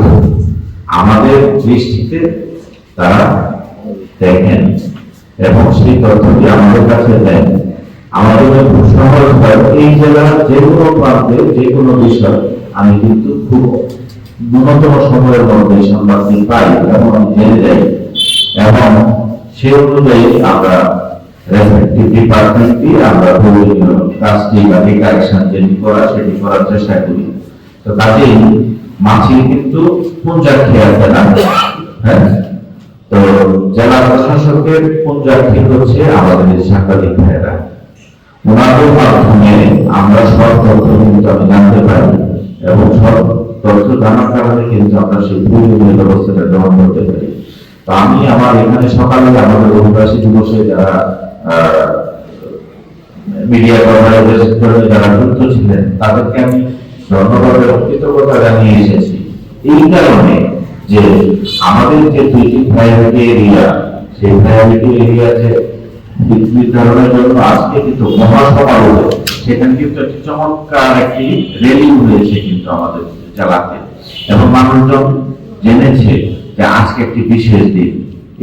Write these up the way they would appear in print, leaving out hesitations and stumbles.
লোক আমাদের দৃষ্টিতে তারা দেখেন এবং সেই তথ্যটি আমাদের কাছে দেন। আমাদের খুব সহজ হয় এই জেলার যে কোনো প্রান্তে যে কোনো বিষয় আমি কিন্তু খুব ন্যূনতম সময়ের মধ্যে সংবাদটি পাই এবং আমি জেনে যাই এবং সে অনুযায়ী আমরা রেসপেক্টিভ ডিপার্টমেন্টটি আমরা প্রয়োজনীয় কাজটি বা ডিকারেকশন যেটি করা সেটি করার চেষ্টা করি। তো কাজেই মাছি কিন্তু পুঞ্জাক্ষী আছে না, হ্যাঁ, তো জেলা প্রশাসকের পুঞ্জাক্ষী হচ্ছে আমাদের সাংবাদিক ভাইয়েরা। ওনাদের মাধ্যমে আমরা সব তথ্য কিন্তু আমি জানতে পারি এবং সব তথ্য জানার কারণে কিন্তু আমরা সেই প্রয়োজনীয় ব্যবস্থাটা গ্রহণ করতে পারি। তো আমি আমার এখানে সকালে আমাদের অভিবাসী দিবসে যারা মিডিয়া কর্মীরা যারা যুক্ত ছিলেন তাদেরকে আমি ধন্যবাদ এবং কৃতজ্ঞতা জানিয়ে এসেছি এই কারণে যে আমাদের যে দুইটি প্রায়োরিটি এরিয়া, সেই প্রায়োরিটি এরিয়াতে নির্ধারণের জন্য আজকে কিন্তু মহাসমারোহ, সেখানে কিন্তু একটি চমৎকার একটি র্যালি হয়েছে কিন্তু আমাদের জেলাতে এবং মানুষজন জেনেছে যে আজকে একটি বিশেষ দিন।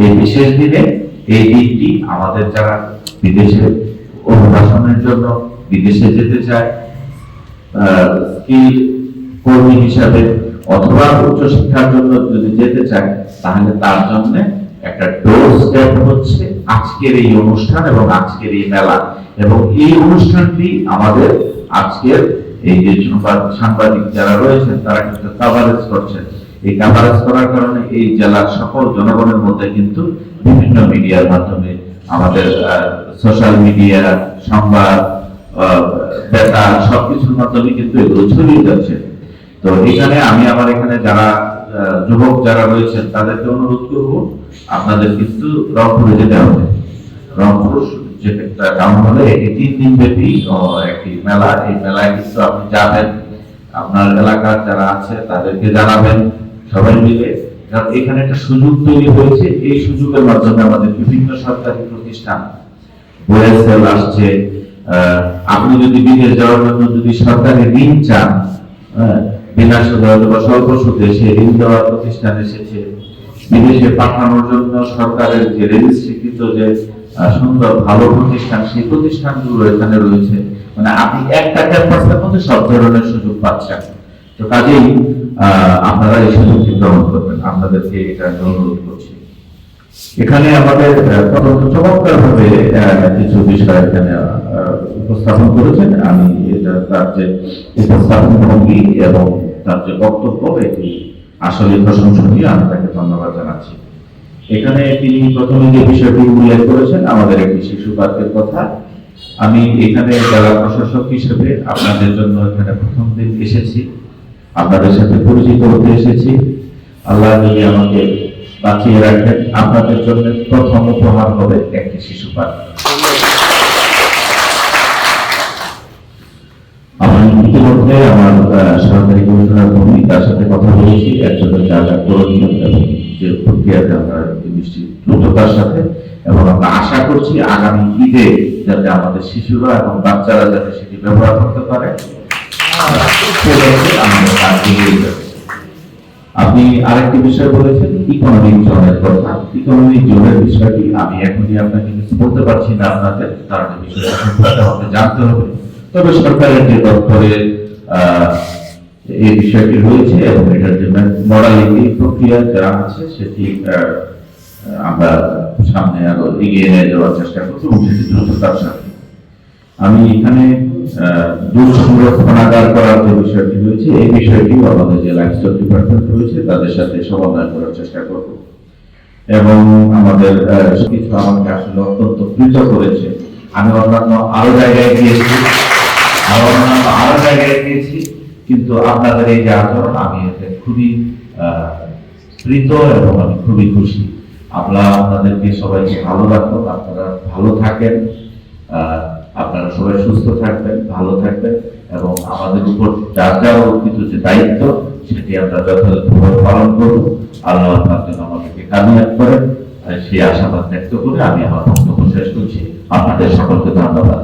এই বিশেষ দিনে এই দিনটি আমাদের যারা বিদেশে অভিবাসনের জন্য বিদেশে যেতে চায় স্কিল কর্মী হিসাবে অথবা উচ্চশিক্ষার জন্য যদি যেতে চায় তাহলে তার জন্য একটা ডোর স্টেপ হচ্ছে আজকের এই অনুষ্ঠান এবং আজকের এই মেলা। এবং এই অনুষ্ঠানটি আমাদের আজকের এই যে সাংবাদিক যারা রয়েছেন তারা কিন্তু কভারেজ করছেন। এই কভারেজ করার কারণে এই জেলার সকল জনগণের মধ্যে কিন্তু বিভিন্ন মিডিয়ার মাধ্যমে আমাদের সোশ্যাল মিডিয়া, সংবাদ, বেতার সবকিছুর মাধ্যমে কিন্তু এগুলো ছড়িয়ে যাচ্ছে। তো এখানে আমি আমার এখানে যারা যুবক যারা রয়েছেন তাদেরকে অনুরোধ করব, আপনাদের কিন্তু রংপুরে যেতে হবে। রংপুর যে একটা টাউন হলে এটি 3 দিন ব্যাপী একটি মেলা। এই মেলায় কিন্তু আপনি যাবেন, আপনার এলাকার যারা আছে তাদেরকে জানাবেন সবাই মিলে, কারণ এখানে একটা সুযোগ তৈরি হয়েছে। এই সুযোগের মাধ্যমে আমাদের বিভিন্ন সরকারি প্রতিষ্ঠান ওয়েলসেল আসছে। আপনি যদি বিদেশ যাওয়ার জন্য যদি সরকারি ঋণ চান, বিনা সুদে অথবা স্বল্প সুদে সে ঋণ দেওয়ার প্রতিষ্ঠান এসেছে। বিদেশে পাঠানোর জন্য সরকারের যে রেজিস্ট্রিকৃত যে সুন্দর ভালো প্রতিষ্ঠান, সেই প্রতিষ্ঠানগুলো এখানে রয়েছে। মানে আপনি একটা ক্যাম্পাসের মধ্যে সব ধরনের সুযোগ পাচ্ছেন। তো কাজেই আপনারা এই সুযোগটি গ্রহণ করবেন, আপনাদেরকে এটা অনুরোধ করছি। এখানে আমাদের তদন্ত চমৎকার ভাবে কিছু বিষয় এখানে উপস্থাপন করেছেন। আমি এটা তার যে উপস্থাপন ভঙ্গি এবং তার যে বক্তব্য এটি আসলে প্রশংসনীয়, আমি তাকে ধন্যবাদ জানাচ্ছি। এখানে তিনি প্রথমে যে বিষয়টি উল্লেখ করেছেন আমাদের একটি শিশু পার্কের কথা। আমি এখানে জেলা প্রশাসক হিসেবে আপনাদের জন্য এখানে প্রথম দিন এসেছি, আপনাদের সাথে পরিচিত হতে এসেছি। আল্লাহ নিয়ে আমাকে বাঁচিয়ে রাখেন। আপনাদের জন্য প্রথম উপহার হবে একটি শিশু পার্ক। আমি ইতিমধ্যে আমার সরকারি কমিশনার ভূমি তার সাথে কথা বলেছি, একজনের যা যা করণীয় এবং যে প্রক্রিয়াতে আমরা জিনিসটি দ্রুততার সাথে, এবং আমরা আশা করছি আগামী ঈদে যাতে আমাদের শিশুরা এবং বাচ্চারা যাতে সেটি ব্যবহার করতে পারে। আপনি আরেকটি বিষয় বলেছেন ইকোনমিক জোনের কথা। ইকোনমিক জোনের বিষয়টি আমি এখনই আপনাকে কিছু বলতে পারছি না আপনাদের, কারণ বিষয়টা আমাকে জানতে হবে। তবে সরকারের যে দপ্তরে এই বিষয়টি রয়েছে এবং এটার যে মডালিটি প্রক্রিয়া যা আছে সেটি আমরা সামনে আরো এগিয়ে নিয়ে যাওয়ার চেষ্টা করছি এবং সেটি দ্রুততার সাথে। আমি এখানে দুধ সংরক্ষণাগার করার যে বিষয়টি রয়েছে এই বিষয়টিও আমাদের যে লাইফস্টক ডিপার্টমেন্ট রয়েছে তাদের সাথে সমন্বয় করার চেষ্টা করব। এবং আমাদের কিছু আমাকে আসলে অত্যন্ত কৃত করেছে। আমি অন্যান্য আরো জায়গায় গিয়েছি, কিন্তু আপনাদের এই যে আচরণ আমি এতে খুবই কৃত এবং আমি খুবই খুশি। আপনাদেরকে সবাইকে ভালো রাখুন, আপনারা ভালো থাকেন, আপনারা সবাই সুস্থ থাকবেন, ভালো থাকবেন এবং আমাদের উপর যার যা অর্পিত যে দায়িত্ব সেটি আমরা যথাযথভাবে পালন করব। আল্লাহ আপনার জন্য আমাদেরকে কামিয়াব করেন, সেই আশাবাদ ব্যক্ত করে আমি আমার বক্তব্য শেষ করছি। আপনাদের সকলকে ধন্যবাদ।